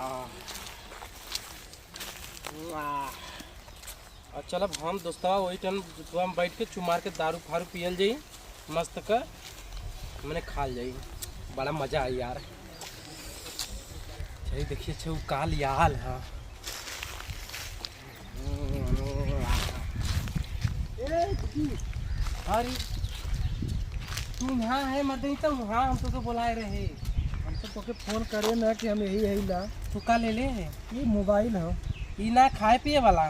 और चल अब हम दोस्तवा वही टाइम हम बैठ के चुमार के दारू फारू पियल जाई मस्त का मैंने खा जाई बड़ा मजा आई यार। चलिए देखिए छे काल याल है अरे तू यहाँ है मर्द तो वहाँ हम तो बुलाए रहे। हम तो तोके फोन करे ना कि हम यही है ला। तू का ले ले ये मोबाइल है ई ना खाए पिए वाला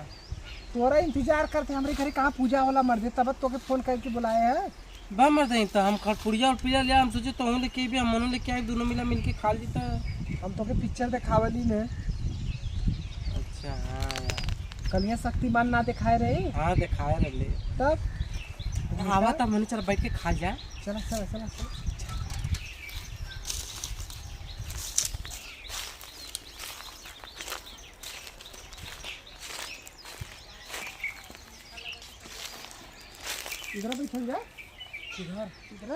तोरा इंतजार करते हमारे घरे कहाँ पूजा वाला मर्दे तब तोके फोन करके बुलाए है। बा मर्द तो हम खड़पुड़िया और पिया लिया हम सोचे तो लेके भी हम मनो लेके आए दोनों मिला मिलके खा ली तो हम तोके पिक्चर दिखावली ने। अच्छा हाँ यार कलिया शक्तिमान ना दिखाए रहे। हाँ दिखाया रहे तब हवा था मैंने चल बैठ के खा जाए। चला चला चला चला इधर बैठल जा किधर इधर।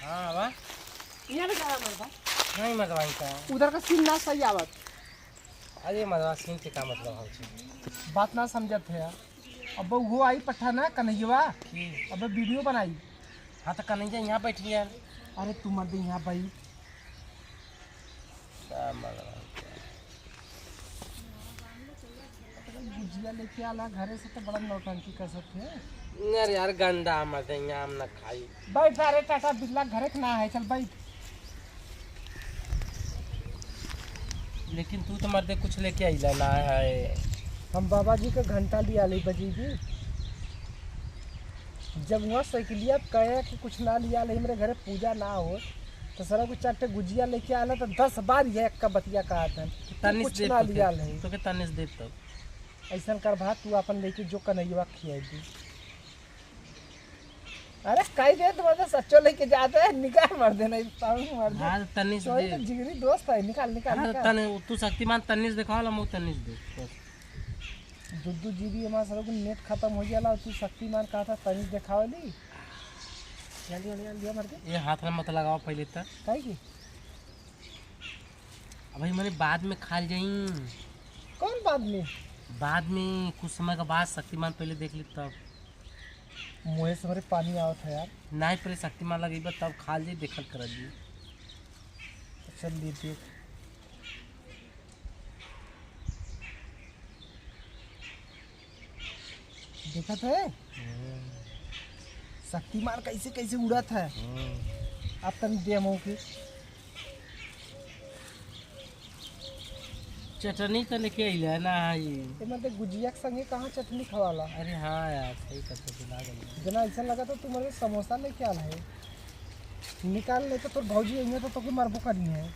हाँ वाह यहाँ लगा मरदा नहीं मजवाई का उधर का सीन ना सही आवत। अरे मजवा सीन के का मतलब हो बात ना समझत है। अब वो आई पट्ठा ना कन्हैया अब वीडियो बनाई। हाँ तो कन्हैया यहाँ बैठ गया। अरे तू मर्द यहाँ भाई गुजिया लेके आला घरे से तो बड़ा नौटंकी कर सकते हैं यार यार गंदा मत यहाँ हम न खाई। बैठ अरे टाटा बिरला घरे ना है चल बैठ। लेकिन तू तो मर्दे कुछ लेके आई ना है। हम बाबा जी का घंटा लिया ली बजी जी जब वहाँ साइकिलिया कहे कि कुछ ना लिया ले मेरे घरे पूजा ना हो तो सर कुछ 4 गुजिया लेके आला तो 10 बार ये एक का बतिया कहा था तनिस दे ना लिया ले तो के तनिस दे तो ऐसा कर भात तू अपन लेके जो कन्हैया खियाई दी। अरे कई दे तो सच्चो लेके जाते हैं निकाल मर देना मर दे। हाँ तनिस दे तो जिगरी दोस्त है निकाल निकाल, हाँ, निकाल। तू शक्तिमान तनिस दिखाओ हम तनिस दे बस। दुद्दू जीबी हमारा सर नेट खत्म हो गया तू शक्तिमान कहा था तनिस दिखावली जल्दी जल्दी लिया मर दे। ये हाथ में मत लगाओ पहले तक काहे की भाई मैंने बाद में खा जाई। कौन बाद में कुछ समय के बाद शक्तिमान पहले देख ली तब मुँह से हमारे पानी आवत है यार। नहीं पहले शक्तिमान लगी तब खा ली देखल कर दी। चल ले देख देखा था शक्तिमान कैसे कैसे उड़ा था। अब तक डेमो की चटनी तो लेके आई ना ये मतलब गुजिया के संगे कहाँ चटनी खवाला। अरे हाँ यार सही करते दिला गई जना ऐसा लगा तो तुम्हारे समोसा लेके आल है निकाल ले तो तोर भौजी आई तो तोके मारबो करनी है।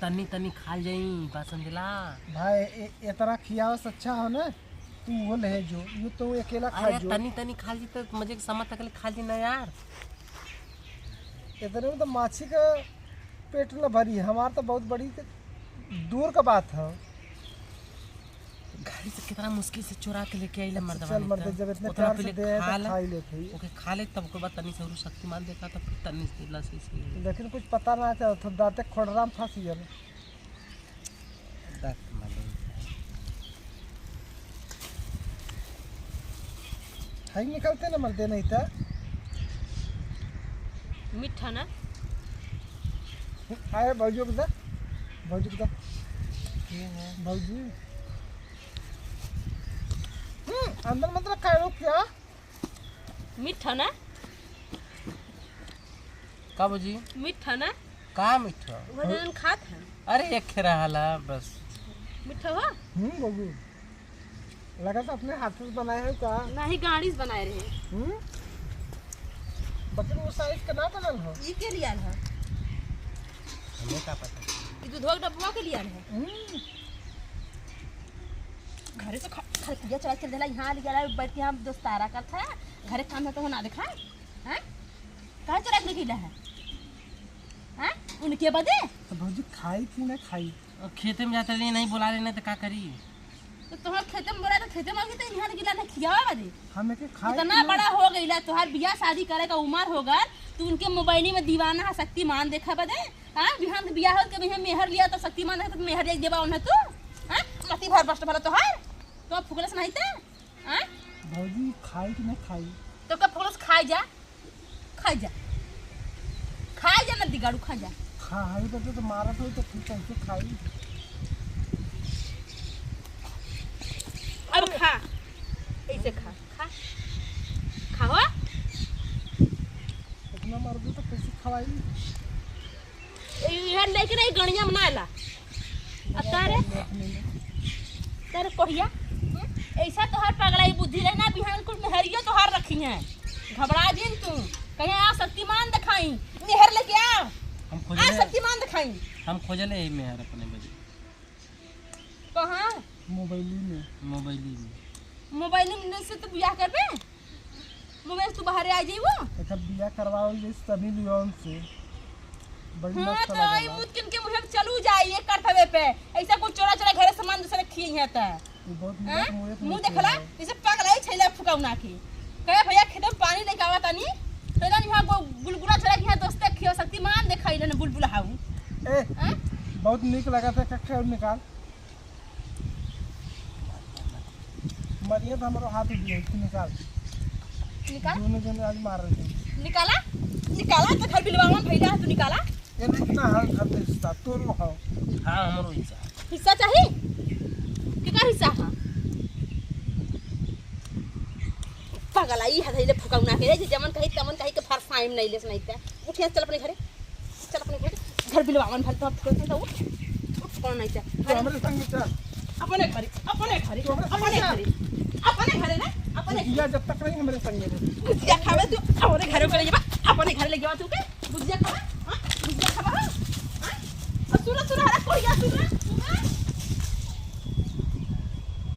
तनी तनी खा जाई बात समझला भाई इतना खियाओ अच्छा हो ना तू वो ले जो यू तो अकेला खा जो तनी तनी खा ली तो मुझे समझ तक खा ली ना यार। इतने में तो माछी का पेट न भरी है हमारा तो बहुत बड़ी दूर का बात है। गाड़ी से कितना मुश्किल से चुरा के लेके आई मर्द चल मर्द जब इतने प्यार से दे खा लेते ही ओके खा ले तब के बाद तनी से शक्तिमान देखा तो फिर तनी से दिला से लेकिन कुछ पता ना था तो दांते खोड़राम फंसी गए। हाई निकलते ना मर्दे नहीं था मीठा ना आए भौजी को भौजी को भौजी अंदर मतलब खाए क्या मीठा ना का बजी मीठा ना का मीठा वजन खात है। अरे एक खेरा हाला बस मीठा हुआ बाबू लगा तो अपने हाथ से बनाए हैं का ना ही गाड़ी से बनाए रहे बकरी वो साइज का ना बनल हो ये के लिया है हमें का पता ये दूधवा के डब्बा के लिया है घरे से खरकिया चला चल देला यहाँ लिया है बैठ के हम दोस्तारा करता है घरे काम है तो ना दिखा हैं कहाँ चला के निकला है हैं उनके बदे तो भौजी खाई कि ना खाई खेते में जाते नहीं बुला रहे नहीं तो क्या करी तो तुम्हारे खेते में बोला तो खेते में तो यहाँ गिला ना खियावा बदे हमें के खाए इतना बड़ा हो गईला तोहार बियाह शादी करे का उम्र हो गल तू उनके मोबाइल में दीवाना है शक्तिमान देखा बदे हां बिहान के बियाह के बिहान मेहर लिया तो शक्तिमान देखा तो मेहर एक देबा उन्हें तू हां मती भर बस्ट भला तोहार तो फुकलस नहीं थे हां भौजी खाई कि नहीं खाई? तो का फुकलस खाई जा ना दिगाड़ू खा जा खाई बदे तो मारत हो तो फिर कैसे खाई? अब खा ऐसे खा खाओ इतना मार दो तो कैसे खवाई? यार लेकिन नहीं गणिया बनाला अतारे तेरे कोहिया ऐसा तोहार पगलाई बुद्धि रहना बिहान कुछ मेहरिया तोहार रखी है घबरा जिन तू कहीं आ शक्तिमान दिखाई मेहर लेके आओ हम आ शक्तिमान दिखाई हम खोजले यही में यार अपने बजे कहाँ मोबाइल मोबाइल से तो बियाह करबे मोबाइल से तू बाहर आ जाइबो अच्छा बिया करवाओ ये सनी लियोन से बड़ी हां मस्त तो आई लगा। मुद किन के मुहे चलू जाइए करथवे पे ऐसा कुछ चोरा चोरा घरे सामान दूसरे खी है त ये बहुत हां मुझे मुंह देखला इसे पगलाई छैला फुकाउना की कहे भैया खेत में पानी लेके आवा तानी तेरा यहाँ बुलबुला चला के यहाँ दोस्ते खियो शक्तिमान दिखाई लेने बुलबुला हाउ ए हां बहुत निक लगा था कक्का निकाल मरिया तो हमारा हाथ दिए निकाल निकाल दोनों जने आज मार रहे थे। निकाला तो घर बिलवावा भैया तू निकाला ये इतना हाल खाते रिश्ता तोड़ खाओ। हाँ हमरो हिस्सा चाहिए किका हिस्सा हां पगलाई है धैले फुकाउना के जे जमन कही तमन कही के फरसाइम नहीं लेस नहीं त उठिया चल अपने घरे घर बिलवावन भल तो फुकते तो उठ कौन नहीं त तो हमारे संग चल अपने घरे ना अपने या जब तक नहीं हमारे संग में गुजिया खावे तू अपने घरे को ले जा अपने घरे ले जावा तू के गुजिया खावा हां गुजिया खावा हां और सुनो हरा कोई या सुनो